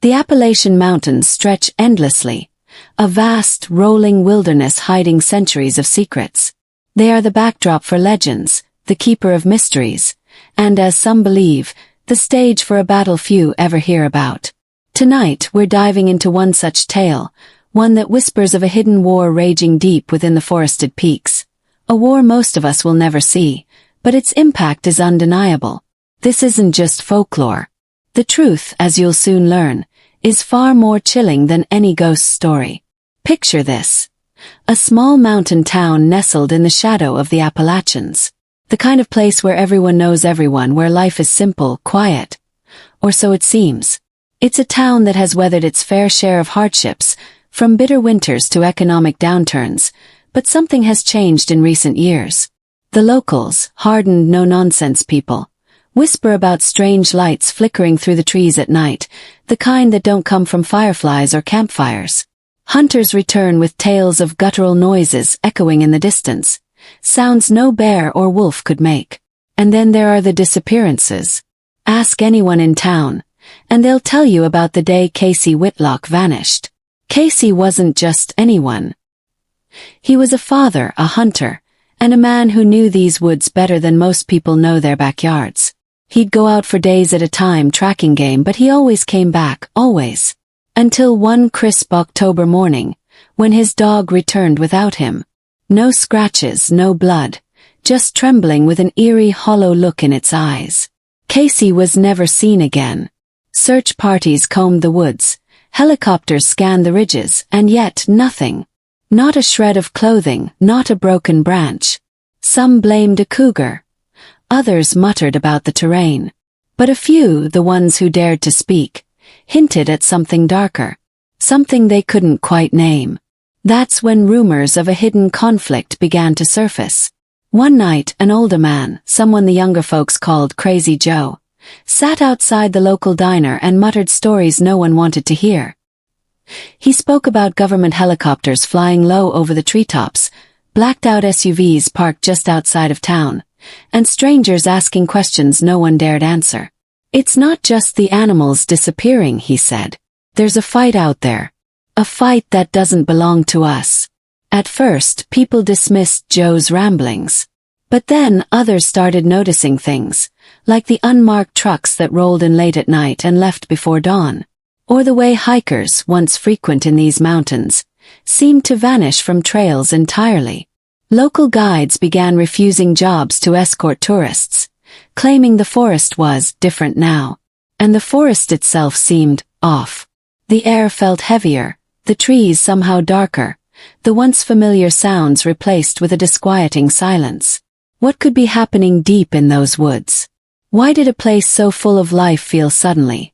The Appalachian Mountains stretch endlessly, a vast, rolling wilderness hiding centuries of secrets. They are the backdrop for legends, the keeper of mysteries, and as some believe, the stage for a battle few ever hear about. Tonight we're diving into one such tale, one that whispers of a hidden war raging deep within the forested peaks. A war most of us will never see, but its impact is undeniable. This isn't just folklore. The truth, as you'll soon learn, is far more chilling than any ghost story. Picture this. A small mountain town nestled in the shadow of the Appalachians. The kind of place where everyone knows everyone, where life is simple, quiet. Or so it seems. It's a town that has weathered its fair share of hardships, from bitter winters to economic downturns, but something has changed in recent years. The locals, hardened no-nonsense people, whisper about strange lights flickering through the trees at night, the kind that don't come from fireflies or campfires. Hunters return with tales of guttural noises echoing in the distance, sounds no bear or wolf could make. And then there are the disappearances. Ask anyone in town, and they'll tell you about the day Casey Whitlock vanished. Casey wasn't just anyone. He was a father, a hunter, and a man who knew these woods better than most people know their backyards. He'd go out for days at a time tracking game, but he always came back, always. Until one crisp October morning, when his dog returned without him. No scratches, no blood, just trembling with an eerie hollow look in its eyes. Casey was never seen again. Search parties combed the woods, helicopters scanned the ridges, and yet nothing. Not a shred of clothing, not a broken branch. Some blamed a cougar. Others muttered about the terrain. But a few, the ones who dared to speak, hinted at something darker. Something they couldn't quite name. That's when rumors of a hidden conflict began to surface. One night, an older man, someone the younger folks called Crazy Joe, sat outside the local diner and muttered stories no one wanted to hear. He spoke about government helicopters flying low over the treetops, blacked-out SUVs parked just outside of town, and strangers asking questions no one dared answer. It's not just the animals disappearing, he said. There's a fight out there. A fight that doesn't belong to us. At first, people dismissed Joe's ramblings. But then others started noticing things, like the unmarked trucks that rolled in late at night and left before dawn. Or the way hikers, once frequent in these mountains, seemed to vanish from trails entirely. Local guides began refusing jobs to escort tourists, claiming the forest was different now. And the forest itself seemed off. The air felt heavier, the trees somehow darker, the once familiar sounds replaced with a disquieting silence. What could be happening deep in those woods? Why did a place so full of life feel suddenly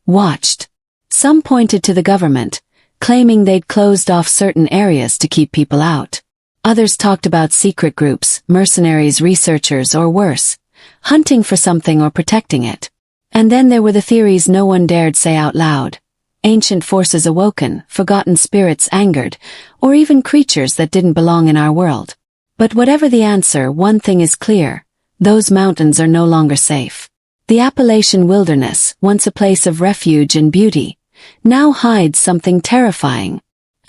watched? Some pointed to the government, claiming they'd closed off certain areas to keep people out. Others talked about secret groups, mercenaries, researchers, or worse, hunting for something or protecting it. And then there were the theories no one dared say out loud. Ancient forces awoken, forgotten spirits angered, or even creatures that didn't belong in our world. But whatever the answer, one thing is clear. Those mountains are no longer safe. The Appalachian wilderness, once a place of refuge and beauty, now hides something terrifying.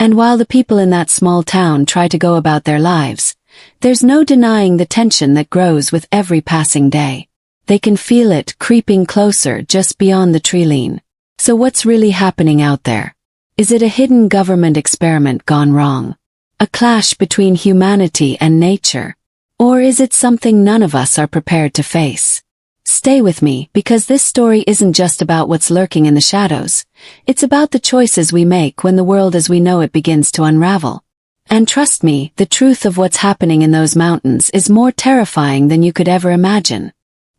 And while the people in that small town try to go about their lives, there's no denying the tension that grows with every passing day. They can feel it creeping closer just beyond the tree line. So what's really happening out there? Is it a hidden government experiment gone wrong? A clash between humanity and nature? Or is it something none of us are prepared to face? Stay with me, because this story isn't just about what's lurking in the shadows. It's about the choices we make when the world as we know it begins to unravel. And trust me, the truth of what's happening in those mountains is more terrifying than you could ever imagine.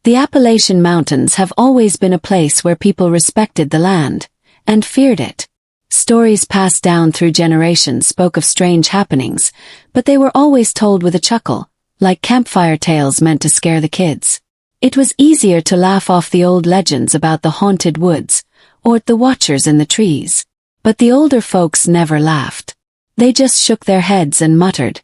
The Appalachian Mountains have always been a place where people respected the land and feared it. Stories passed down through generations spoke of strange happenings, but they were always told with a chuckle, like campfire tales meant to scare the kids. It was easier to laugh off the old legends about the haunted woods or the watchers in the trees. But the older folks never laughed. They just shook their heads and muttered,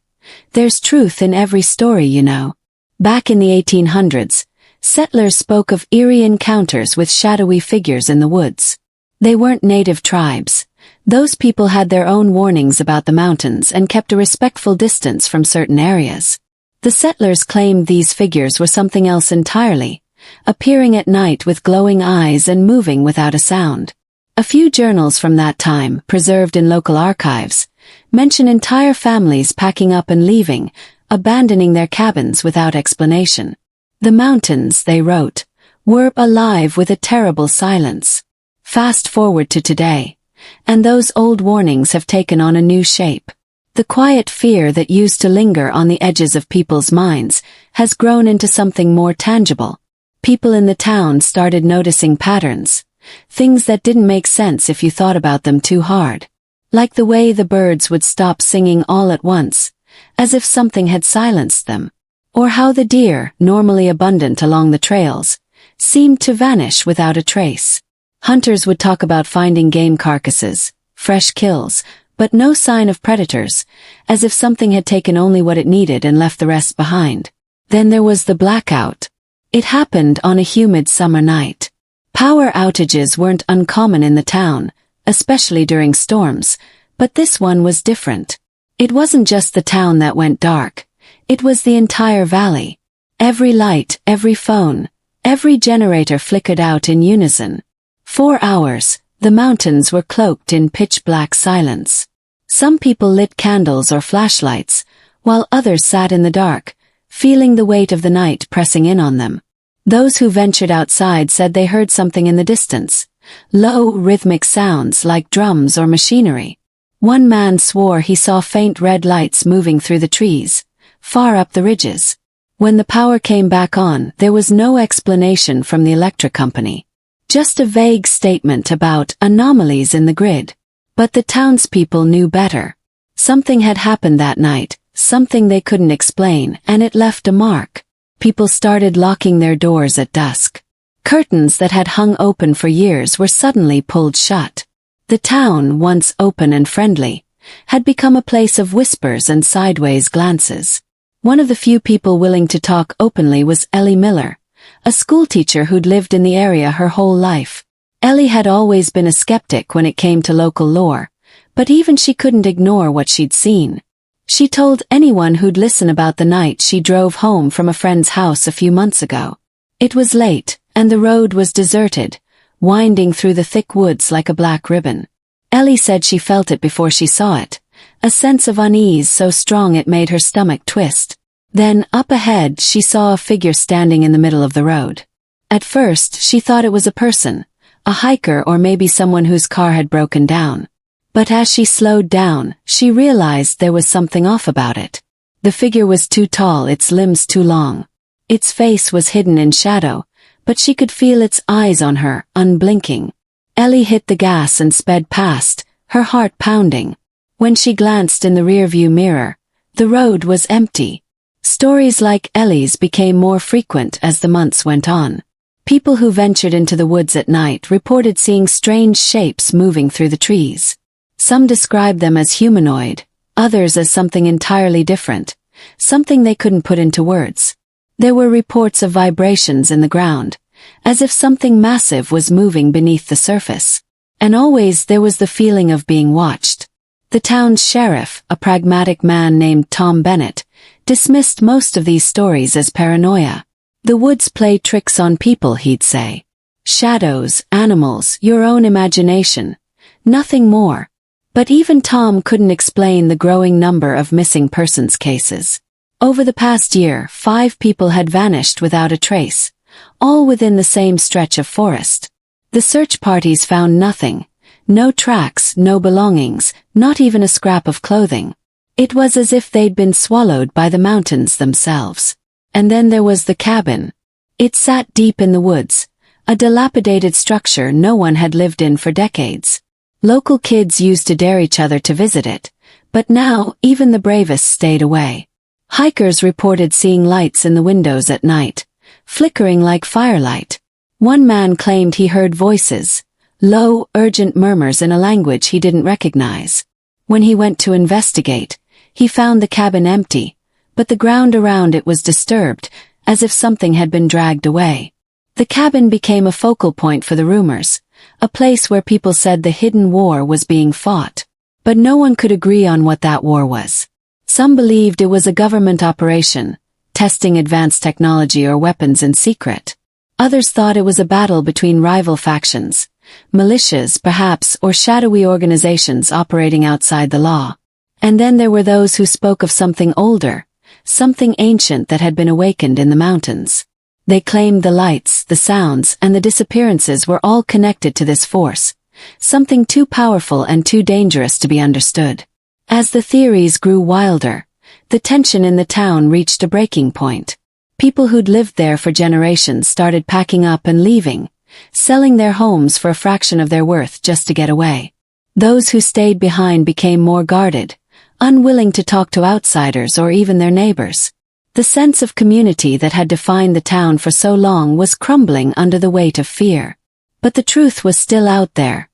"There's truth in every story, you know." Back in the 1800s, settlers spoke of eerie encounters with shadowy figures in the woods. They weren't native tribes. Those people had their own warnings about the mountains and kept a respectful distance from certain areas. The settlers claimed these figures were something else entirely, appearing at night with glowing eyes and moving without a sound. A few journals from that time, preserved in local archives, mention entire families packing up and leaving, abandoning their cabins without explanation. The mountains, they wrote, were alive with a terrible silence. Fast forward to today, and those old warnings have taken on a new shape. The quiet fear that used to linger on the edges of people's minds has grown into something more tangible. People in the town started noticing patterns, things that didn't make sense if you thought about them too hard. Like the way the birds would stop singing all at once, as if something had silenced them. Or how the deer, normally abundant along the trails, seemed to vanish without a trace. Hunters would talk about finding game carcasses, fresh kills, but no sign of predators, as if something had taken only what it needed and left the rest behind. Then there was the blackout. It happened on a humid summer night. Power outages weren't uncommon in the town, especially during storms, but this one was different. It wasn't just the town that went dark. It was the entire valley. Every light, every phone, every generator flickered out in unison. For hours, the mountains were cloaked in pitch-black silence. Some people lit candles or flashlights, while others sat in the dark, feeling the weight of the night pressing in on them. Those who ventured outside said they heard something in the distance, low, rhythmic sounds like drums or machinery. One man swore he saw faint red lights moving through the trees, far up the ridges. When the power came back on, there was no explanation from the electric company. Just a vague statement about anomalies in the grid. But the townspeople knew better. Something had happened that night, something they couldn't explain, and it left a mark. People started locking their doors at dusk. Curtains that had hung open for years were suddenly pulled shut. The town, once open and friendly, had become a place of whispers and sideways glances. One of the few people willing to talk openly was Ellie Miller, a schoolteacher who'd lived in the area her whole life. Ellie had always been a skeptic when it came to local lore, but even she couldn't ignore what she'd seen. She told anyone who'd listen about the night she drove home from a friend's house a few months ago. It was late, and the road was deserted, winding through the thick woods like a black ribbon. Ellie said she felt it before she saw it, a sense of unease so strong it made her stomach twist. Then, up ahead, she saw a figure standing in the middle of the road. At first, she thought it was a person, a hiker or maybe someone whose car had broken down. But as she slowed down, she realized there was something off about it. The figure was too tall, its limbs too long. Its face was hidden in shadow, but she could feel its eyes on her, unblinking. Ellie hit the gas and sped past, her heart pounding. When she glanced in the rearview mirror, the road was empty. Stories like Ellie's became more frequent as the months went on. People who ventured into the woods at night reported seeing strange shapes moving through the trees. Some described them as humanoid, others as something entirely different, something they couldn't put into words. There were reports of vibrations in the ground, as if something massive was moving beneath the surface. And always there was the feeling of being watched. The town's sheriff, a pragmatic man named Tom Bennett, dismissed most of these stories as paranoia. The woods play tricks on people, he'd say. Shadows, animals, your own imagination. Nothing more. But even Tom couldn't explain the growing number of missing persons cases. Over the past year, 5 people had vanished without a trace, all within the same stretch of forest. The search parties found nothing. No tracks, no belongings, not even a scrap of clothing. It was as if they'd been swallowed by the mountains themselves. And then there was the cabin. It sat deep in the woods, a dilapidated structure no one had lived in for decades. Local kids used to dare each other to visit it, but now even the bravest stayed away. Hikers reported seeing lights in the windows at night, flickering like firelight. One man claimed he heard voices, low, urgent murmurs in a language he didn't recognize. When he went to investigate, he found the cabin empty, but the ground around it was disturbed, as if something had been dragged away. The cabin became a focal point for the rumors, a place where people said the hidden war was being fought. But no one could agree on what that war was. Some believed it was a government operation, testing advanced technology or weapons in secret. Others thought it was a battle between rival factions, militias perhaps, or shadowy organizations operating outside the law. And then there were those who spoke of something older, something ancient that had been awakened in the mountains. They claimed the lights, the sounds, and the disappearances were all connected to this force, something too powerful and too dangerous to be understood. As the theories grew wilder, the tension in the town reached a breaking point. People who'd lived there for generations started packing up and leaving, selling their homes for a fraction of their worth just to get away. Those who stayed behind became more guarded, unwilling to talk to outsiders or even their neighbors. The sense of community that had defined the town for so long was crumbling under the weight of fear. But the truth was still out there,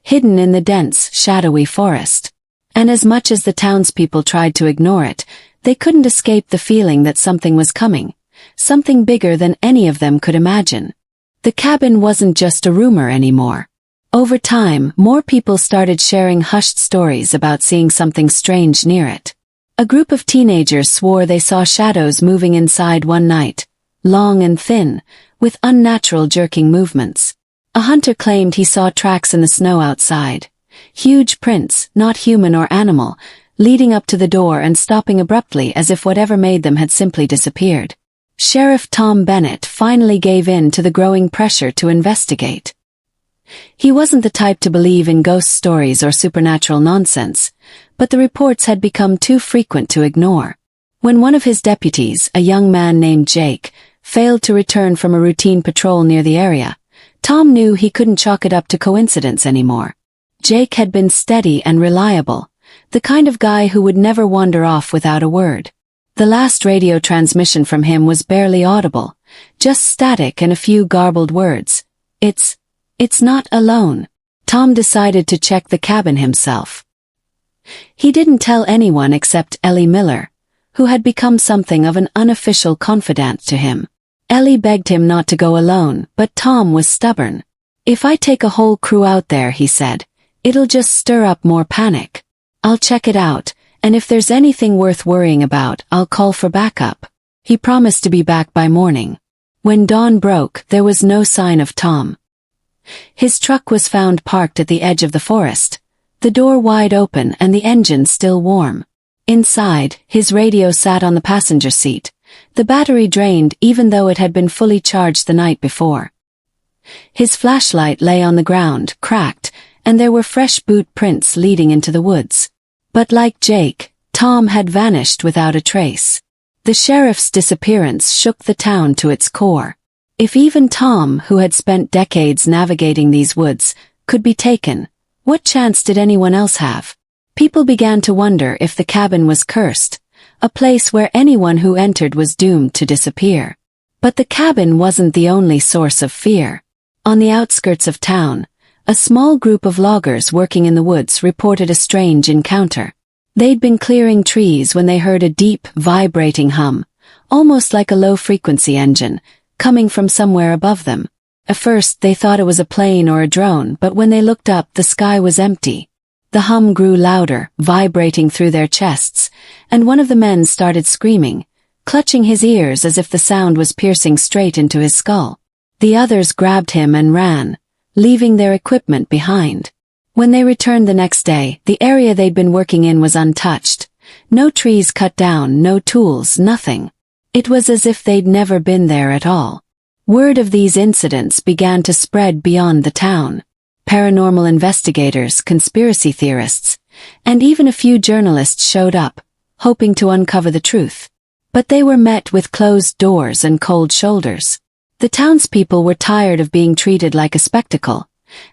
hidden in the dense, shadowy forest. And as much as the townspeople tried to ignore it, they couldn't escape the feeling that something was coming, something bigger than any of them could imagine. The cabin wasn't just a rumor anymore. Over time, more people started sharing hushed stories about seeing something strange near it. A group of teenagers swore they saw shadows moving inside one night, long and thin, with unnatural jerking movements. A hunter claimed he saw tracks in the snow outside, huge prints, not human or animal, leading up to the door and stopping abruptly as if whatever made them had simply disappeared. Sheriff Tom Bennett finally gave in to the growing pressure to investigate. He wasn't the type to believe in ghost stories or supernatural nonsense, but the reports had become too frequent to ignore. When one of his deputies, a young man named Jake, failed to return from a routine patrol near the area, Tom knew he couldn't chalk it up to coincidence anymore. Jake had been steady and reliable, the kind of guy who would never wander off without a word. The last radio transmission from him was barely audible, just static and a few garbled words. It's not alone. Tom decided to check the cabin himself. He didn't tell anyone except Ellie Miller, who had become something of an unofficial confidant to him. Ellie begged him not to go alone, but Tom was stubborn. "If I take a whole crew out there," he said, "it'll just stir up more panic. I'll check it out, and if there's anything worth worrying about, I'll call for backup." He promised to be back by morning. When dawn broke, there was no sign of Tom. His truck was found parked at the edge of the forest, the door wide open and the engine still warm. Inside, his radio sat on the passenger seat, the battery drained even though it had been fully charged the night before. His flashlight lay on the ground, cracked, and there were fresh boot prints leading into the woods. But like Jake, Tom had vanished without a trace. The sheriff's disappearance shook the town to its core. If even Tom, who had spent decades navigating these woods, could be taken, what chance did anyone else have? People began to wonder if the cabin was cursed, a place where anyone who entered was doomed to disappear. But the cabin wasn't the only source of fear. On the outskirts of town, a small group of loggers working in the woods reported a strange encounter. They'd been clearing trees when they heard a deep, vibrating hum, almost like a low-frequency engine, coming from somewhere above them. At first they thought it was a plane or a drone, but when they looked up, the sky was empty. The hum grew louder, vibrating through their chests, and one of the men started screaming, clutching his ears as if the sound was piercing straight into his skull. The others grabbed him and ran, leaving their equipment behind. When they returned the next day, the area they'd been working in was untouched. No trees cut down, no tools, nothing. It was as if they'd never been there at all. Word of these incidents began to spread beyond the town. Paranormal investigators, conspiracy theorists, and even a few journalists showed up, hoping to uncover the truth. But they were met with closed doors and cold shoulders. The townspeople were tired of being treated like a spectacle,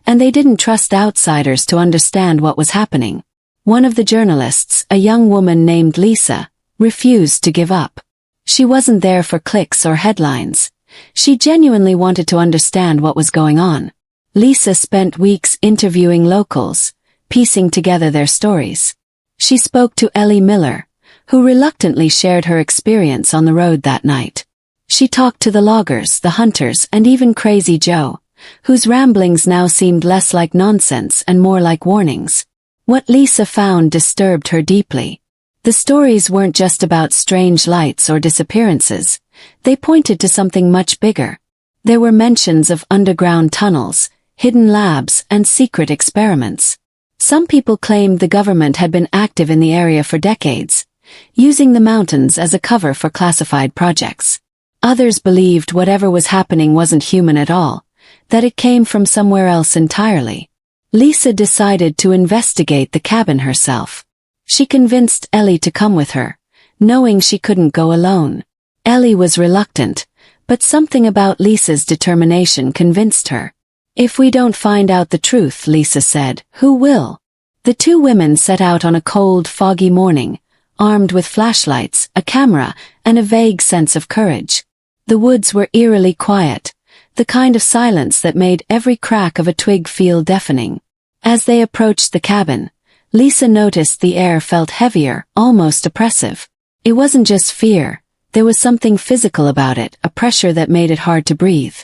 and they didn't trust outsiders to understand what was happening. One of the journalists, a young woman named Lisa, refused to give up. She wasn't there for clicks or headlines. She genuinely wanted to understand what was going on. Lisa spent weeks interviewing locals, piecing together their stories. She spoke to Ellie Miller, who reluctantly shared her experience on the road that night. She talked to the loggers, the hunters, and even Crazy Joe, whose ramblings now seemed less like nonsense and more like warnings. What Lisa found disturbed her deeply. The stories weren't just about strange lights or disappearances. They pointed to something much bigger. There were mentions of underground tunnels, hidden labs, and secret experiments. Some people claimed the government had been active in the area for decades, using the mountains as a cover for classified projects. Others believed whatever was happening wasn't human at all, that it came from somewhere else entirely. Lisa decided to investigate the cabin herself. She convinced Ellie to come with her, knowing she couldn't go alone. Ellie was reluctant, but something about Lisa's determination convinced her. "If we don't find out the truth," Lisa said, "who will?" The two women set out on a cold, foggy morning, armed with flashlights, a camera, and a vague sense of courage. The woods were eerily quiet, the kind of silence that made every crack of a twig feel deafening. As they approached the cabin, Lisa noticed the air felt heavier, almost oppressive. It wasn't just fear, there was something physical about it, a pressure that made it hard to breathe.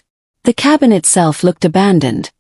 The cabin itself looked abandoned,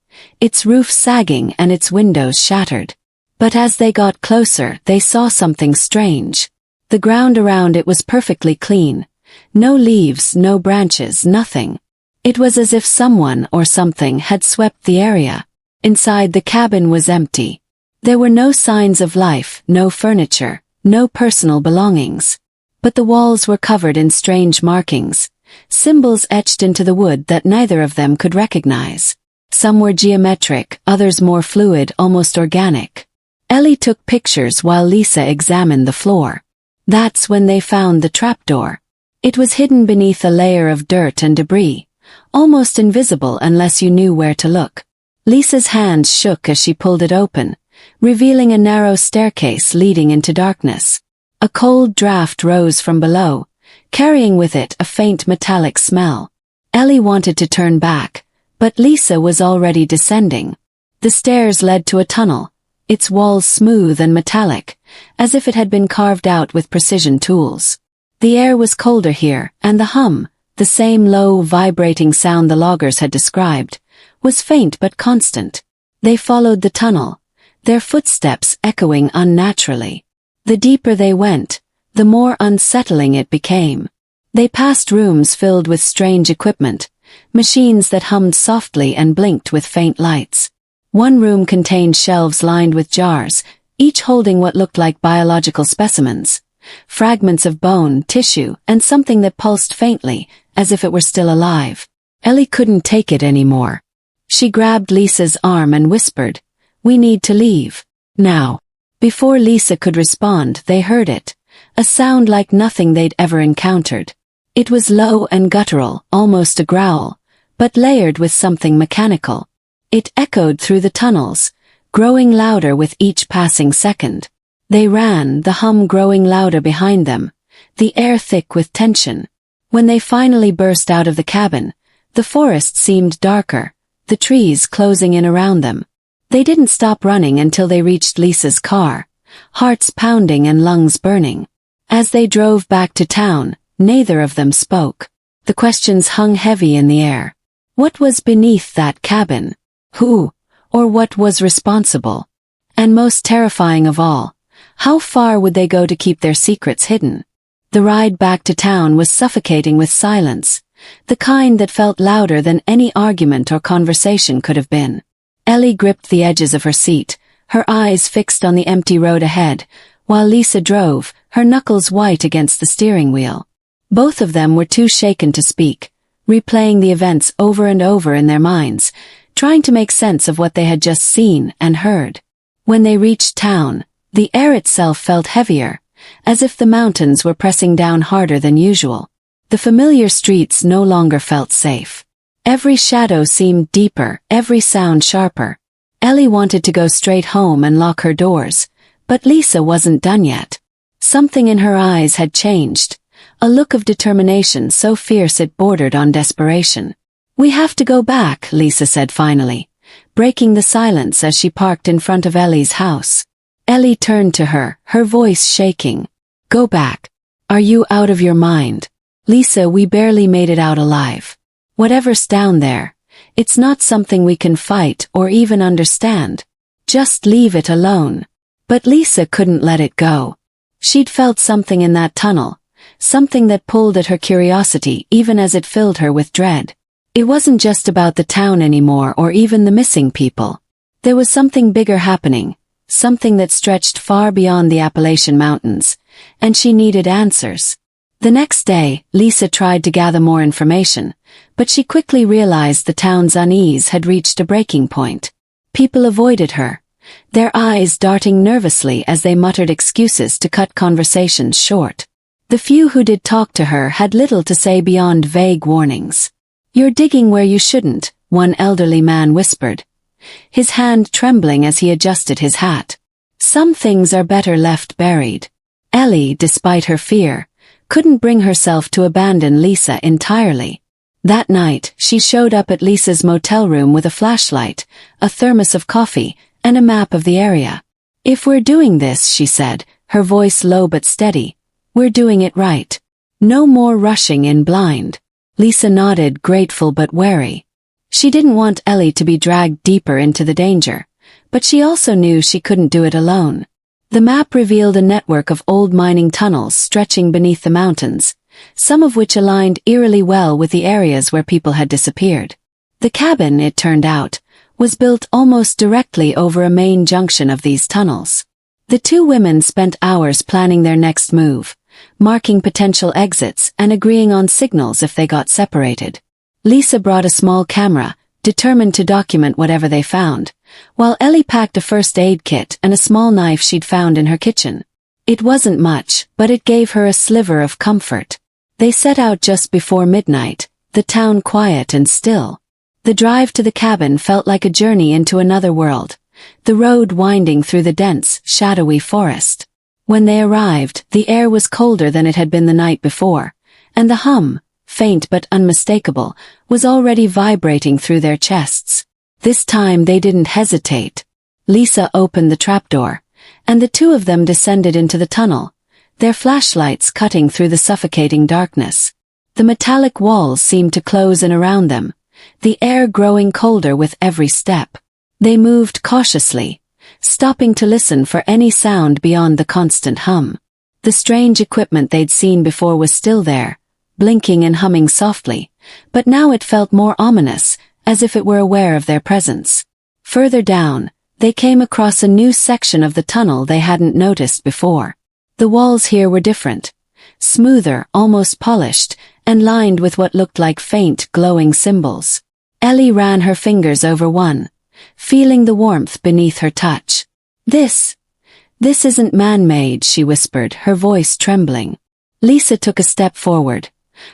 its roof sagging and its windows shattered. But as they got closer, they saw something strange. The ground around it was perfectly clean. No leaves, no branches, nothing. It was as if someone or something had swept the area. Inside the cabin was empty. There were no signs of life, no furniture, no personal belongings. But the walls were covered in strange markings, symbols etched into the wood that neither of them could recognize. Some were geometric, others more fluid, almost organic. Ellie took pictures while Lisa examined the floor. That's when they found the trapdoor. It was hidden beneath a layer of dirt and debris, almost invisible unless you knew where to look. Lisa's hands shook as she pulled it open, revealing a narrow staircase leading into darkness. A cold draft rose from below, carrying with it a faint metallic smell. Ellie wanted to turn back, but Lisa was already descending. The stairs led to a tunnel, its walls smooth and metallic, as if it had been carved out with precision tools. The air was colder here, and the hum, the same low, vibrating sound the loggers had described, was faint but constant. They followed the tunnel, their footsteps echoing unnaturally. The deeper they went, the more unsettling it became. They passed rooms filled with strange equipment, machines that hummed softly and blinked with faint lights. One room contained shelves lined with jars, each holding what looked like biological specimens, fragments of bone, tissue, and something that pulsed faintly, as if it were still alive. Ellie couldn't take it anymore. She grabbed Lisa's arm and whispered, "We need to leave. Now." Before Lisa could respond, they heard it, a sound like nothing they'd ever encountered. It was low and guttural, almost a growl, but layered with something mechanical. It echoed through the tunnels, growing louder with each passing second. They ran, the hum growing louder behind them, the air thick with tension. When they finally burst out of the cabin, the forest seemed darker, the trees closing in around them. They didn't stop running until they reached Lisa's car, hearts pounding and lungs burning. As they drove back to town, neither of them spoke. The questions hung heavy in the air. What was beneath that cabin? Who, or what was responsible? And most terrifying of all, how far would they go to keep their secrets hidden? The ride back to town was suffocating with silence, the kind that felt louder than any argument or conversation could have been. Ellie gripped the edges of her seat, her eyes fixed on the empty road ahead, while Lisa drove, her knuckles white against the steering wheel. Both of them were too shaken to speak, replaying the events over and over in their minds, trying to make sense of what they had just seen and heard. When they reached town, the air itself felt heavier, as if the mountains were pressing down harder than usual. The familiar streets no longer felt safe. Every shadow seemed deeper, every sound sharper. Ellie wanted to go straight home and lock her doors, but Lisa wasn't done yet. Something in her eyes had changed, a look of determination so fierce it bordered on desperation. "We have to go back," Lisa said finally, breaking the silence as she parked in front of Ellie's house. Ellie turned to her, her voice shaking. "Go back. Are you out of your mind? Lisa, we barely made it out alive. Whatever's down there, It's not something we can fight or even understand. Just leave it alone. But Lisa couldn't let it go. She'd felt something in that tunnel, something that pulled at her curiosity even as it filled her with dread. It wasn't just about the town anymore or even the missing people. There was something bigger happening, something that stretched far beyond the Appalachian Mountains, and she needed answers. The next day, Lisa tried to gather more information, but she quickly realized the town's unease had reached a breaking point. People avoided her, their eyes darting nervously as they muttered excuses to cut conversations short. The few who did talk to her had little to say beyond vague warnings. "You're digging where you shouldn't," one elderly man whispered, his hand trembling as he adjusted his hat. "Some things are better left buried." Ellie, despite her fear, couldn't bring herself to abandon Lisa entirely. That night, she showed up at Lisa's motel room with a flashlight, a thermos of coffee, and a map of the area. "If we're doing this," she said, her voice low but steady, "we're doing it right. No more rushing in blind." Lisa nodded, grateful but wary. She didn't want Ellie to be dragged deeper into the danger, but she also knew she couldn't do it alone. The map revealed a network of old mining tunnels stretching beneath the mountains, some of which aligned eerily well with the areas where people had disappeared. The cabin, it turned out, was built almost directly over a main junction of these tunnels. The two women spent hours planning their next move, marking potential exits and agreeing on signals if they got separated. Lisa brought a small camera, determined to document whatever they found, while Ellie packed a first aid kit and a small knife she'd found in her kitchen. It wasn't much, but it gave her a sliver of comfort. They set out just before midnight, the town quiet and still. The drive to the cabin felt like a journey into another world, the road winding through the dense, shadowy forest. When they arrived, the air was colder than it had been the night before, and the hum, faint but unmistakable, was already vibrating through their chests. This time they didn't hesitate. Lisa opened the trapdoor, and the two of them descended into the tunnel, their flashlights cutting through the suffocating darkness. The metallic walls seemed to close in around them, the air growing colder with every step. They moved cautiously, stopping to listen for any sound beyond the constant hum. The strange equipment they'd seen before was still there, blinking and humming softly, but now it felt more ominous, as if it were aware of their presence. Further down, they came across a new section of the tunnel they hadn't noticed before. The walls here were different, smoother, almost polished, and lined with what looked like faint, glowing symbols. Ellie ran her fingers over one, feeling the warmth beneath her touch. This isn't man-made," she whispered, her voice trembling. Lisa took a step forward,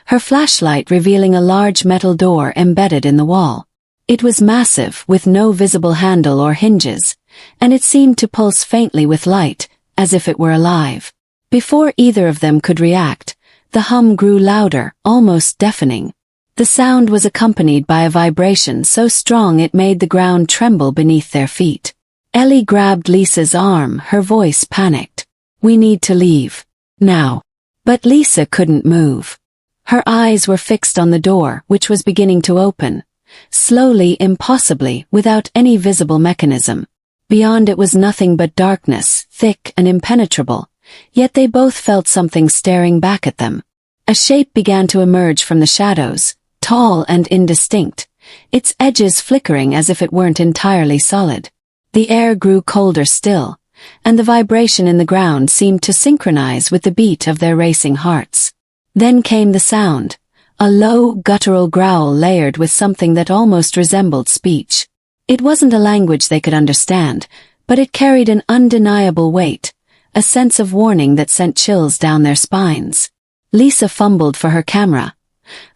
her flashlight revealing a large metal door embedded in the wall. It was massive, with no visible handle or hinges, and it seemed to pulse faintly with light, as if it were alive. Before either of them could react, the hum grew louder, almost deafening. The sound was accompanied by a vibration so strong it made the ground tremble beneath their feet. Ellie grabbed Lisa's arm, her voice panicked. "We need to leave. Now." But Lisa couldn't move. Her eyes were fixed on the door, which was beginning to open, slowly, impossibly, without any visible mechanism. Beyond it was nothing but darkness, thick and impenetrable, yet they both felt something staring back at them. A shape began to emerge from the shadows, tall and indistinct, its edges flickering as if it weren't entirely solid. The air grew colder still, and the vibration in the ground seemed to synchronize with the beat of their racing hearts. Then came the sound, a low, guttural growl layered with something that almost resembled speech. It wasn't a language they could understand, but it carried an undeniable weight, a sense of warning that sent chills down their spines. Lisa fumbled for her camera,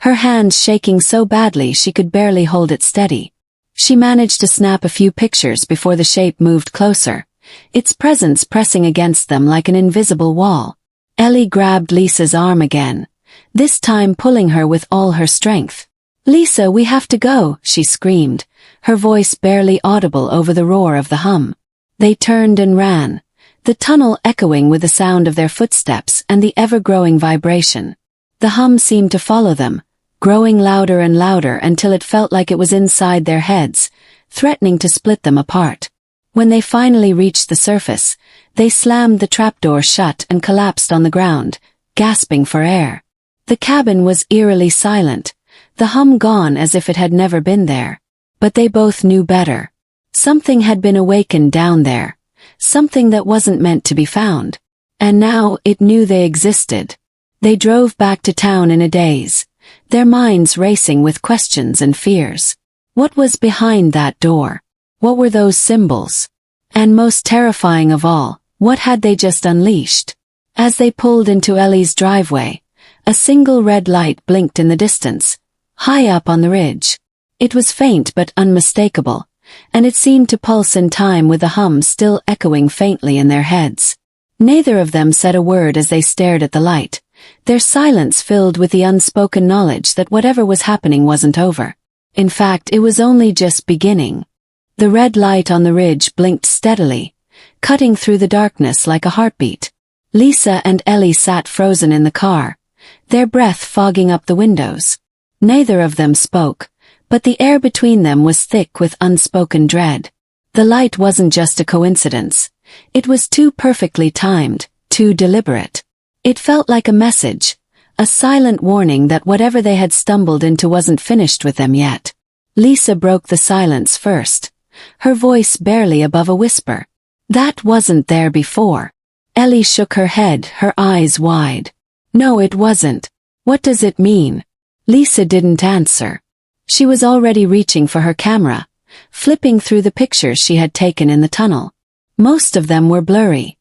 her hands shaking so badly she could barely hold it steady. She managed to snap a few pictures before the shape moved closer, its presence pressing against them like an invisible wall. Ellie grabbed Lisa's arm again, this time pulling her with all her strength. "Lisa, we have to go," she screamed, her voice barely audible over the roar of the hum. They turned and ran, the tunnel echoing with the sound of their footsteps and the ever-growing vibration. The hum seemed to follow them, growing louder and louder until it felt like it was inside their heads, threatening to split them apart. When they finally reached the surface, they slammed the trapdoor shut and collapsed on the ground, gasping for air. The cabin was eerily silent, the hum gone as if it had never been there. But they both knew better. Something had been awakened down there, something that wasn't meant to be found. And now it knew they existed. They drove back to town in a daze, their minds racing with questions and fears. What was behind that door? What were those symbols? And most terrifying of all, what had they just unleashed? As they pulled into Ellie's driveway, a single red light blinked in the distance, high up on the ridge. It was faint but unmistakable, and it seemed to pulse in time with the hum still echoing faintly in their heads. Neither of them said a word as they stared at the light, their silence filled with the unspoken knowledge that whatever was happening wasn't over. In fact, it was only just beginning. The red light on the ridge blinked steadily, cutting through the darkness like a heartbeat. Lisa and Ellie sat frozen in the car, their breath fogging up the windows. Neither of them spoke, but the air between them was thick with unspoken dread. The light wasn't just a coincidence. It was too perfectly timed, too deliberate. It felt like a message, a silent warning that whatever they had stumbled into wasn't finished with them yet. Lisa broke the silence first, her voice barely above a whisper. That wasn't there before. Ellie shook her head, her eyes wide. No, it wasn't. What does it mean? Lisa didn't answer. She was already reaching for her camera, flipping through the pictures she had taken in the tunnel. Most of them were blurry,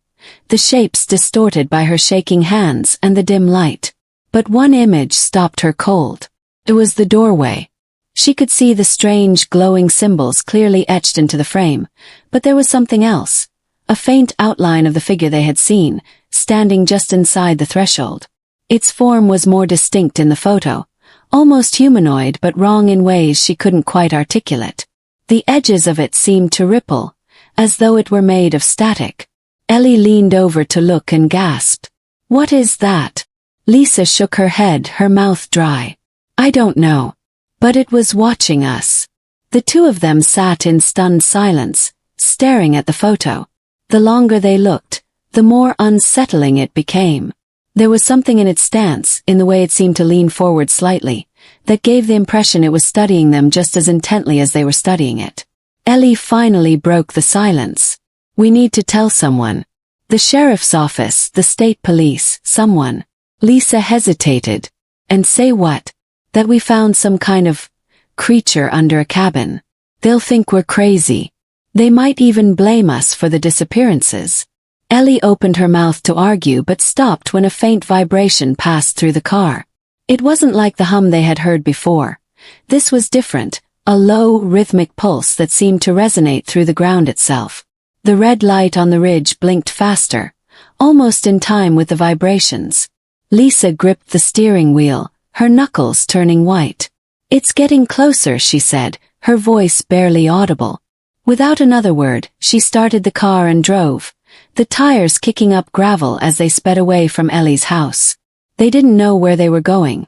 the shapes distorted by her shaking hands and the dim light. But one image stopped her cold. It was the doorway. She could see the strange glowing symbols clearly etched into the frame, but there was something else, a faint outline of the figure they had seen, standing just inside the threshold. Its form was more distinct in the photo, almost humanoid but wrong in ways she couldn't quite articulate. The edges of it seemed to ripple, as though it were made of static. Ellie leaned over to look and gasped. What is that? Lisa shook her head, her mouth dry. I don't know. But it was watching us. The two of them sat in stunned silence, staring at the photo. The longer they looked, the more unsettling it became. There was something in its stance, in the way it seemed to lean forward slightly, that gave the impression it was studying them just as intently as they were studying it. Ellie finally broke the silence. We need to tell someone. The sheriff's office, the state police, someone. Lisa hesitated. And say what? That we found some kind of creature under a cabin. They'll think we're crazy. They might even blame us for the disappearances. Ellie opened her mouth to argue but stopped when a faint vibration passed through the car. It wasn't like the hum they had heard before. This was different, a low, rhythmic pulse that seemed to resonate through the ground itself. The red light on the ridge blinked faster, almost in time with the vibrations. Lisa gripped the steering wheel, her knuckles turning white. It's getting closer, she said, her voice barely audible. Without another word, she started the car and drove, the tires kicking up gravel as they sped away from Ellie's house. They didn't know where they were going,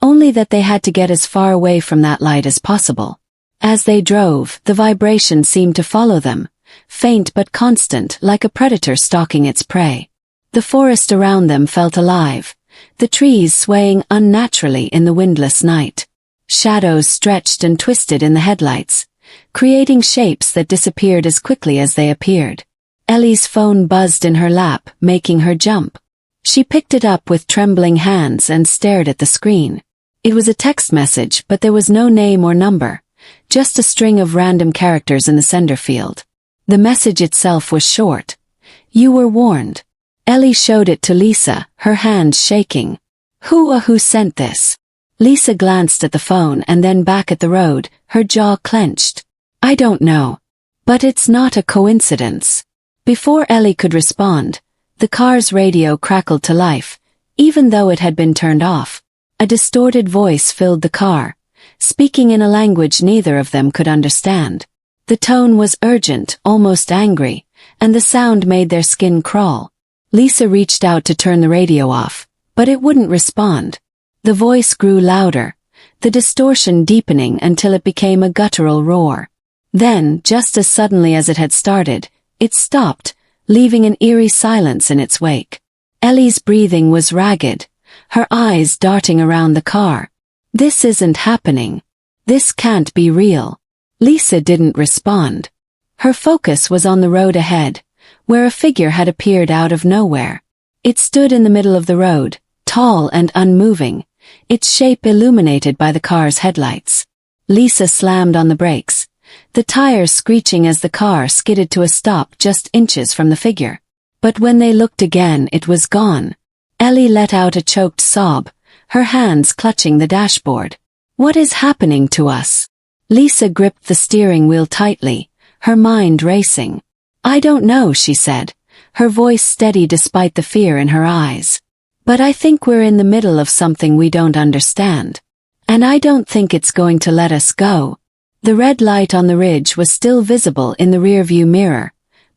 only that they had to get as far away from that light as possible. As they drove, the vibration seemed to follow them, faint but constant, like a predator stalking its prey. The forest around them felt alive, the trees swaying unnaturally in the windless night. Shadows stretched and twisted in the headlights, creating shapes that disappeared as quickly as they appeared. Ellie's phone buzzed in her lap, making her jump. She picked it up with trembling hands and stared at the screen. It was a text message, but there was no name or number, just a string of random characters in the sender field. The message itself was short. You were warned. Ellie showed it to Lisa, her hands shaking. Who sent this? Lisa glanced at the phone and then back at the road, her jaw clenched. I don't know. But it's not a coincidence. Before Ellie could respond, the car's radio crackled to life, even though it had been turned off. A distorted voice filled the car, speaking in a language neither of them could understand. The tone was urgent, almost angry, and the sound made their skin crawl. Lisa reached out to turn the radio off, but it wouldn't respond. The voice grew louder, the distortion deepening until it became a guttural roar. Then, just as suddenly as it had started, it stopped, leaving an eerie silence in its wake. Ellie's breathing was ragged, her eyes darting around the car. "This isn't happening. This can't be real." Lisa didn't respond. Her focus was on the road ahead, where a figure had appeared out of nowhere. It stood in the middle of the road, tall and unmoving, its shape illuminated by the car's headlights. Lisa slammed on the brakes, the tires screeching as the car skidded to a stop just inches from the figure. But when they looked again, it was gone. Ellie let out a choked sob, her hands clutching the dashboard. "What is happening to us?" Lisa gripped the steering wheel tightly, her mind racing. "I don't know," she said, her voice steady despite the fear in her eyes. "But I think we're in the middle of something we don't understand. And I don't think it's going to let us go." The red light on the ridge was still visible in the rearview mirror,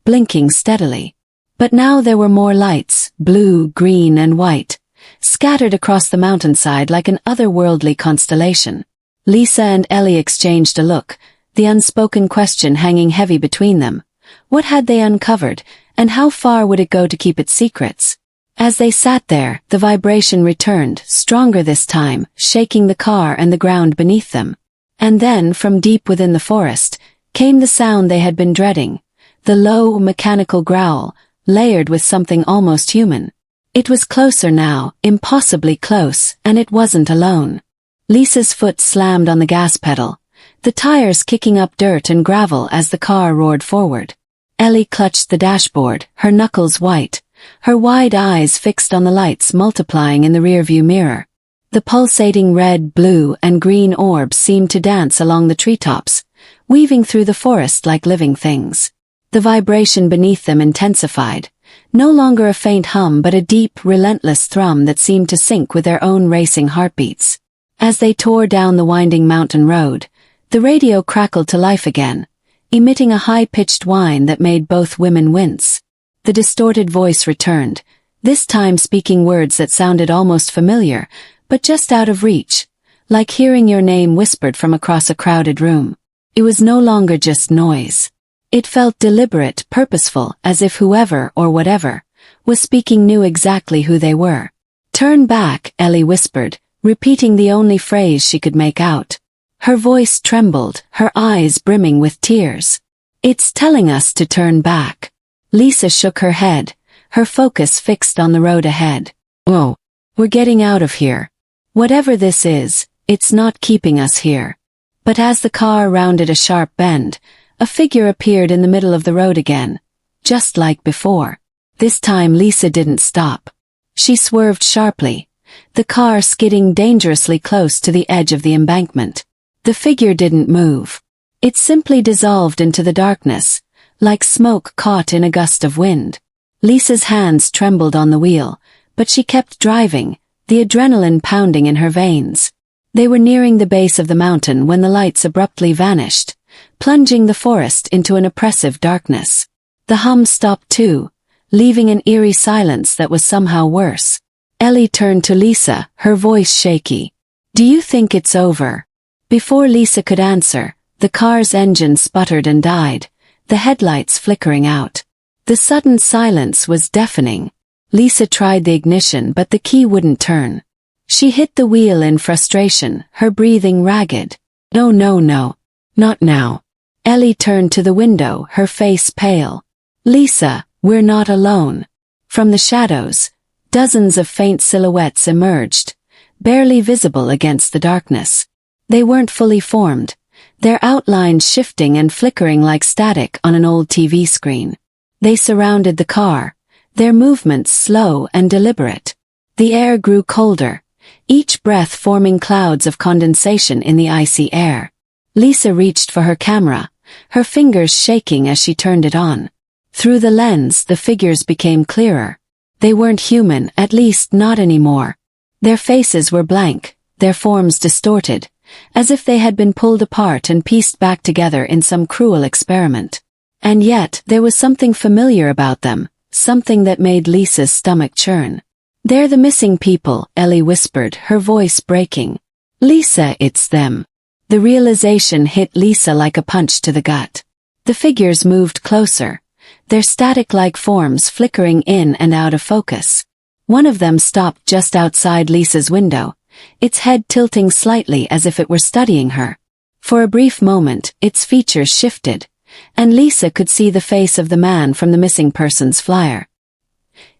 blinking steadily. But now there were more lights, blue, green, and white, scattered across the mountainside like an otherworldly constellation. Lisa and Ellie exchanged a look, the unspoken question hanging heavy between them. What had they uncovered, and how far would it go to keep its secrets? As they sat there, the vibration returned, stronger this time, shaking the car and the ground beneath them. And then, from deep within the forest, came the sound they had been dreading, the low, mechanical growl, layered with something almost human. It was closer now, impossibly close, and it wasn't alone. Lisa's foot slammed on the gas pedal, the tires kicking up dirt and gravel as the car roared forward. Ellie clutched the dashboard, her knuckles white, her wide eyes fixed on the lights multiplying in the rearview mirror. The pulsating red, blue, and green orbs seemed to dance along the treetops, weaving through the forest like living things. The vibration beneath them intensified, no longer a faint hum but a deep, relentless thrum that seemed to sync with their own racing heartbeats. As they tore down the winding mountain road, the radio crackled to life again, emitting a high-pitched whine that made both women wince. The distorted voice returned, this time speaking words that sounded almost familiar, but just out of reach, like hearing your name whispered from across a crowded room. It was no longer just noise. It felt deliberate, purposeful, as if whoever, or whatever, was speaking knew exactly who they were. "Turn back," Ellie whispered, repeating the only phrase she could make out. Her voice trembled, her eyes brimming with tears. "It's telling us to turn back." Lisa shook her head, her focus fixed on the road ahead. "Whoa, we're getting out of here. Whatever this is, it's not keeping us here." But as the car rounded a sharp bend, a figure appeared in the middle of the road again, just like before. This time Lisa didn't stop. She swerved sharply, the car skidding dangerously close to the edge of the embankment. The figure didn't move. It simply dissolved into the darkness, like smoke caught in a gust of wind. Lisa's hands trembled on the wheel, but she kept driving, the adrenaline pounding in her veins. They were nearing the base of the mountain when the lights abruptly vanished, plunging the forest into an oppressive darkness. The hum stopped too, leaving an eerie silence that was somehow worse. Ellie turned to Lisa, her voice shaky. "Do you think it's over?" Before Lisa could answer, the car's engine sputtered and died, the headlights flickering out. The sudden silence was deafening. Lisa tried the ignition but the key wouldn't turn. She hit the wheel in frustration, her breathing ragged. "No, no, no. Not now." Ellie turned to the window, her face pale. "Lisa, we're not alone." From the shadows, dozens of faint silhouettes emerged, barely visible against the darkness. They weren't fully formed, their outlines shifting and flickering like static on an old TV screen. They surrounded the car, their movements slow and deliberate. The air grew colder, each breath forming clouds of condensation in the icy air. Lisa reached for her camera, her fingers shaking as she turned it on. Through the lens, the figures became clearer. They weren't human, at least not anymore. Their faces were blank, their forms distorted, as if they had been pulled apart and pieced back together in some cruel experiment. And yet, there was something familiar about them, something that made Lisa's stomach churn. "They're the missing people," Ellie whispered, her voice breaking. Lisa, it's them. The realization hit Lisa like a punch to the gut. The figures moved closer, their static-like forms flickering in and out of focus. One of them stopped just outside Lisa's window, its head tilting slightly as if it were studying her. For a brief moment, its features shifted, and Lisa could see the face of the man from the missing persons flyer.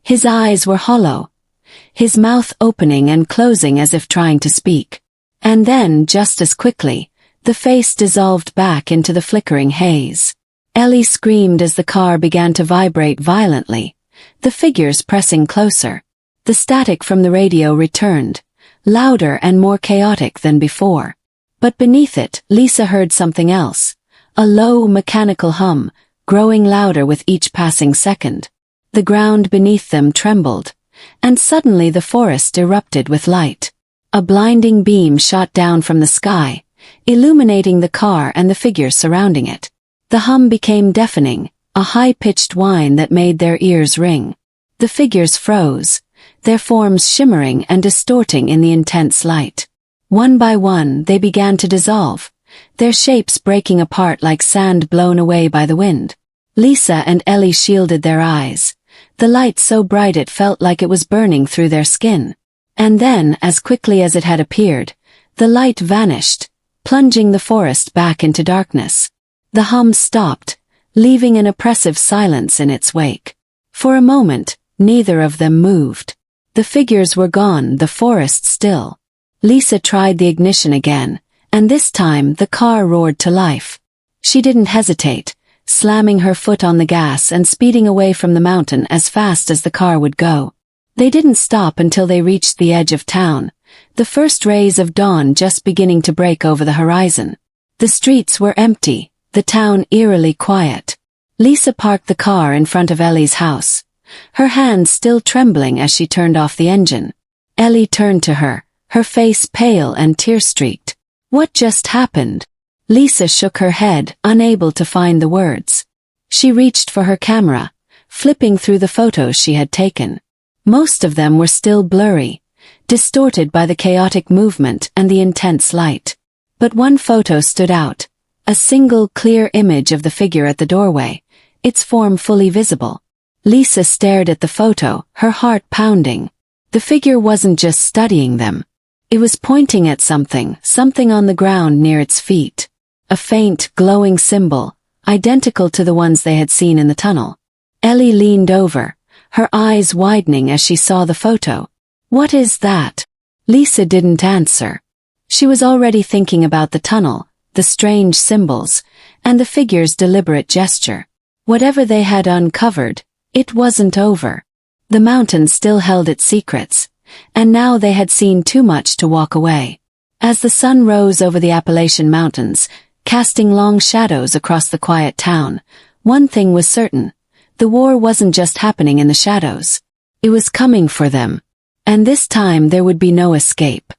His eyes were hollow, his mouth opening and closing as if trying to speak. And then, just as quickly, the face dissolved back into the flickering haze. Ellie screamed as the car began to vibrate violently, the figures pressing closer. The static from the radio returned, louder and more chaotic than before. But beneath it, Lisa heard something else, a low, mechanical hum, growing louder with each passing second. The ground beneath them trembled, and suddenly the forest erupted with light. A blinding beam shot down from the sky, illuminating the car and the figures surrounding it. The hum became deafening, a high-pitched whine that made their ears ring. The figures froze, their forms shimmering and distorting in the intense light. One by one, they began to dissolve, their shapes breaking apart like sand blown away by the wind. Lisa and Ellie shielded their eyes, the light so bright it felt like it was burning through their skin. And then, as quickly as it had appeared, the light vanished, plunging the forest back into darkness. The hum stopped, leaving an oppressive silence in its wake. For a moment, neither of them moved. The figures were gone, the forest still. Lisa tried the ignition again, and this time the car roared to life. She didn't hesitate, slamming her foot on the gas and speeding away from the mountain as fast as the car would go. They didn't stop until they reached the edge of town, the first rays of dawn just beginning to break over the horizon. The streets were empty, the town eerily quiet. Lisa parked the car in front of Ellie's house, her hands still trembling as she turned off the engine. Ellie turned to her, her face pale and tear-streaked. What just happened? Lisa shook her head, unable to find the words. She reached for her camera, flipping through the photos she had taken. Most of them were still blurry, distorted by the chaotic movement and the intense light. But one photo stood out, a single clear image of the figure at the doorway, its form fully visible. Lisa stared at the photo, her heart pounding. The figure wasn't just studying them. It was pointing at something on the ground near its feet. A faint, glowing symbol, identical to the ones they had seen in the tunnel. Ellie leaned over, her eyes widening as she saw the photo. What is that? Lisa didn't answer. She was already thinking about the tunnel, the strange symbols, and the figure's deliberate gesture. Whatever they had uncovered, it wasn't over. The mountain still held its secrets, and now they had seen too much to walk away. As the sun rose over the Appalachian Mountains, casting long shadows across the quiet town, one thing was certain. The war wasn't just happening in the shadows. It was coming for them. And this time there would be no escape.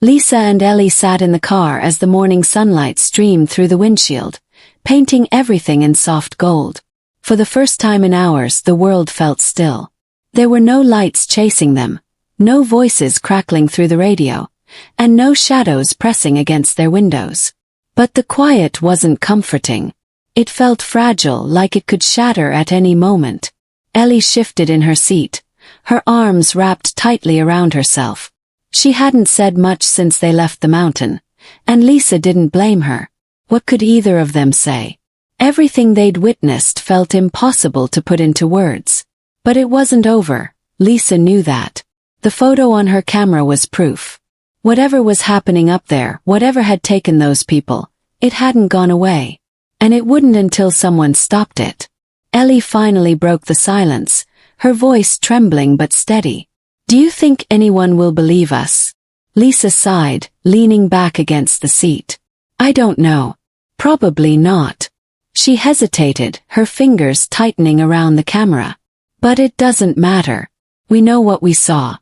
Lisa and Ellie sat in the car as the morning sunlight streamed through the windshield, painting everything in soft gold. For the first time in hours, the world felt still. There were no lights chasing them, no voices crackling through the radio, and no shadows pressing against their windows. But the quiet wasn't comforting. It felt fragile, like it could shatter at any moment. Ellie shifted in her seat, her arms wrapped tightly around herself. She hadn't said much since they left the mountain, and Lisa didn't blame her. What could either of them say? Everything they'd witnessed felt impossible to put into words. But it wasn't over, Lisa knew that. The photo on her camera was proof. Whatever was happening up there, whatever had taken those people, it hadn't gone away. And it wouldn't until someone stopped it. Ellie finally broke the silence, her voice trembling but steady. Do you think anyone will believe us? Lisa sighed, leaning back against the seat. I don't know. Probably not. She hesitated, her fingers tightening around the camera. But it doesn't matter. We know what we saw.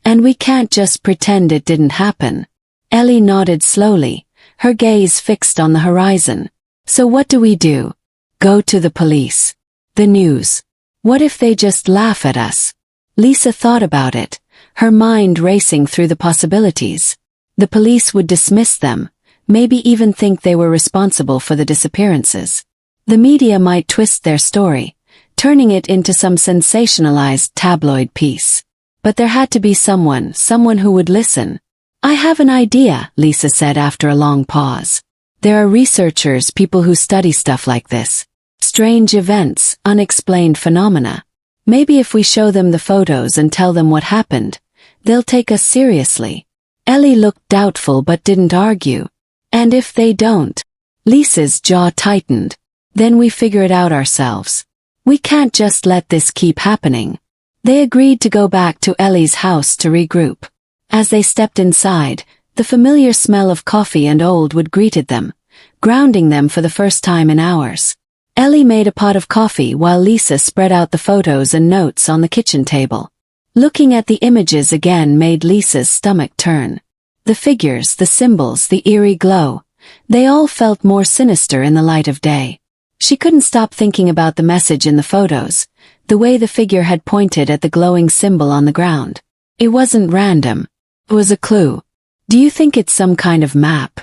And we can't just pretend it didn't happen. Ellie nodded slowly, her gaze fixed on the horizon. So what do we do? Go to the police. The news. What if they just laugh at us? Lisa thought about it, her mind racing through the possibilities. The police would dismiss them, maybe even think they were responsible for the disappearances. The media might twist their story, turning it into some sensationalized tabloid piece. But there had to be someone who would listen. "I have an idea," Lisa said after a long pause. "There are researchers, people who study stuff like this. Strange events, unexplained phenomena. Maybe if we show them the photos and tell them what happened, they'll take us seriously." Ellie looked doubtful but didn't argue. "And if they don't?" Lisa's jaw tightened. "Then we figure it out ourselves. We can't just let this keep happening." They agreed to go back to Ellie's house to regroup. As they stepped inside, the familiar smell of coffee and old wood greeted them, grounding them for the first time in hours. Ellie made a pot of coffee while Lisa spread out the photos and notes on the kitchen table. Looking at the images again made Lisa's stomach turn. The figures, the symbols, the eerie glow, they all felt more sinister in the light of day. She couldn't stop thinking about the message in the photos, the way the figure had pointed at the glowing symbol on the ground. It wasn't random. It was a clue. "Do you think it's some kind of map?"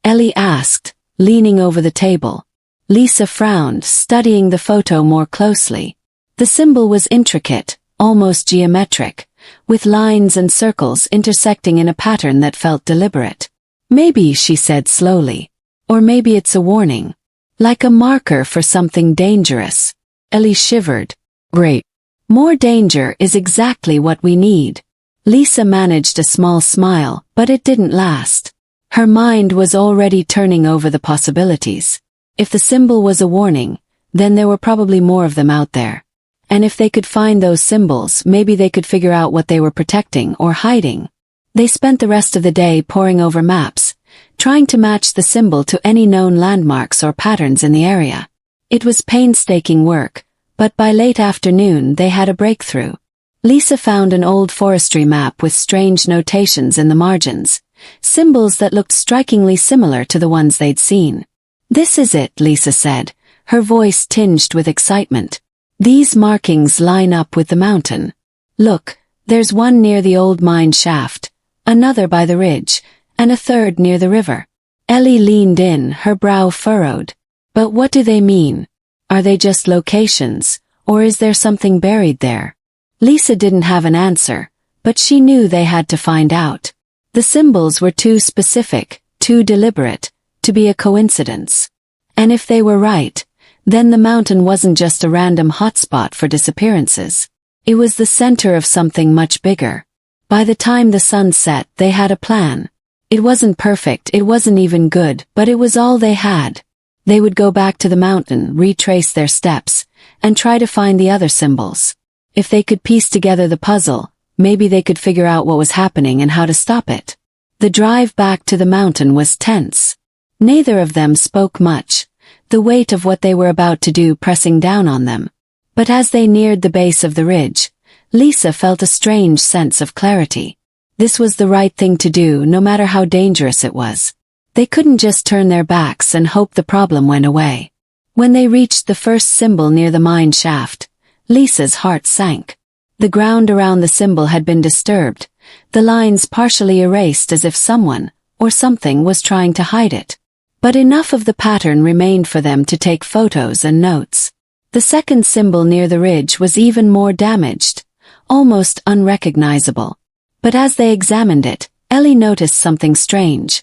Ellie asked, leaning over the table. Lisa frowned, studying the photo more closely. The symbol was intricate, almost geometric, with lines and circles intersecting in a pattern that felt deliberate. "Maybe," she said slowly. "Or maybe it's a warning. Like a marker for something dangerous." Ellie shivered. "Great. More danger is exactly what we need." Lisa managed a small smile, but it didn't last. Her mind was already turning over the possibilities. If the symbol was a warning, then there were probably more of them out there. And if they could find those symbols, maybe they could figure out what they were protecting or hiding. They spent the rest of the day poring over maps, trying to match the symbol to any known landmarks or patterns in the area. It was painstaking work, but by late afternoon they had a breakthrough. Lisa found an old forestry map with strange notations in the margins, symbols that looked strikingly similar to the ones they'd seen. "This is it," Lisa said, her voice tinged with excitement. "These markings line up with the mountain. Look, there's one near the old mine shaft, another by the ridge, and a third near the river." Ellie leaned in, her brow furrowed. "But what do they mean? Are they just locations, or is there something buried there?" Lisa didn't have an answer, but she knew they had to find out. The symbols were too specific, too deliberate, to be a coincidence. And if they were right, then the mountain wasn't just a random hotspot for disappearances. It was the center of something much bigger. By the time the sun set, they had a plan. It wasn't perfect, it wasn't even good, but it was all they had. They would go back to the mountain, retrace their steps, and try to find the other symbols. If they could piece together the puzzle, maybe they could figure out what was happening and how to stop it. The drive back to the mountain was tense. Neither of them spoke much, the weight of what they were about to do pressing down on them. But as they neared the base of the ridge, Lisa felt a strange sense of clarity. This was the right thing to do, no matter how dangerous it was. They couldn't just turn their backs and hope the problem went away. When they reached the first symbol near the mine shaft, Lisa's heart sank. The ground around the symbol had been disturbed, the lines partially erased as if someone, or something, was trying to hide it. But enough of the pattern remained for them to take photos and notes. The second symbol near the ridge was even more damaged, almost unrecognizable. But as they examined it, Ellie noticed something strange.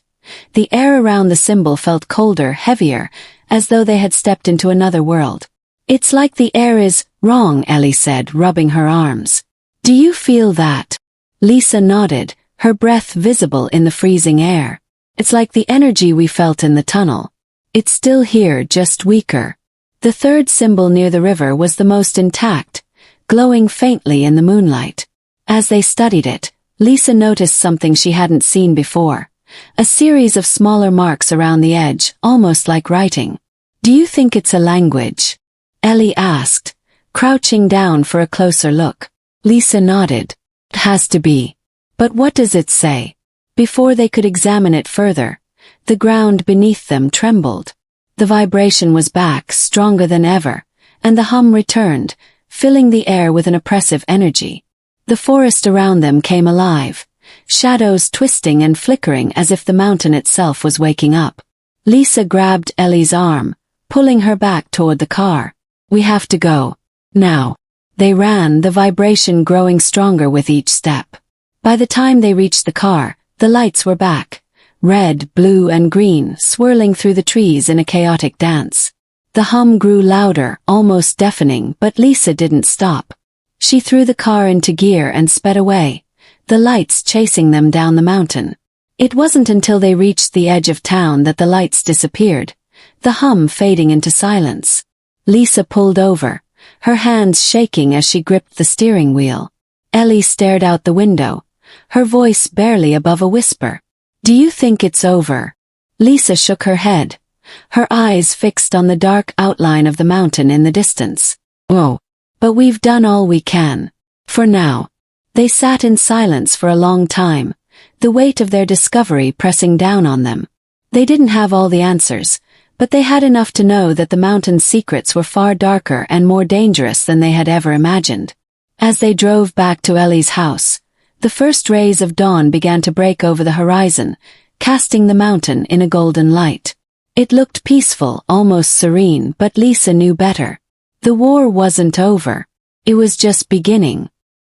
The air around the symbol felt colder, heavier, as though they had stepped into another world. "It's like the air is wrong," Ellie said, rubbing her arms. "Do you feel that?" Lisa nodded, her breath visible in the freezing air. "It's like the energy we felt in the tunnel. It's still here, just weaker." The third symbol near the river was the most intact, glowing faintly in the moonlight. As they studied it, Lisa noticed something she hadn't seen before. A series of smaller marks around the edge, almost like writing. "Do you think it's a language?" Ellie asked, crouching down for a closer look. Lisa nodded. "It has to be. But what does it say?" Before they could examine it further, the ground beneath them trembled. The vibration was back, stronger than ever, and the hum returned, filling the air with an oppressive energy. The forest around them came alive, shadows twisting and flickering as if the mountain itself was waking up. Lisa grabbed Ellie's arm, pulling her back toward the car. "We have to go. Now." They ran, the vibration growing stronger with each step. By the time they reached the car, the lights were back, red, blue, and green, swirling through the trees in a chaotic dance. The hum grew louder, almost deafening, but Lisa didn't stop. She threw the car into gear and sped away, the lights chasing them down the mountain. It wasn't until they reached the edge of town that the lights disappeared, the hum fading into silence. Lisa pulled over, her hands shaking as she gripped the steering wheel. Ellie stared out the window, her voice barely above a whisper. "Do you think it's over?" Lisa shook her head, her eyes fixed on the dark outline of the mountain in the distance. "Whoa. But we've done all we can. For now." They sat in silence for a long time, the weight of their discovery pressing down on them. They didn't have all the answers, but they had enough to know that the mountain's secrets were far darker and more dangerous than they had ever imagined. As they drove back to Ellie's house, the first rays of dawn began to break over the horizon, casting the mountain in a golden light. It looked peaceful, almost serene, but Lisa knew better. The war wasn't over. It was just beginning.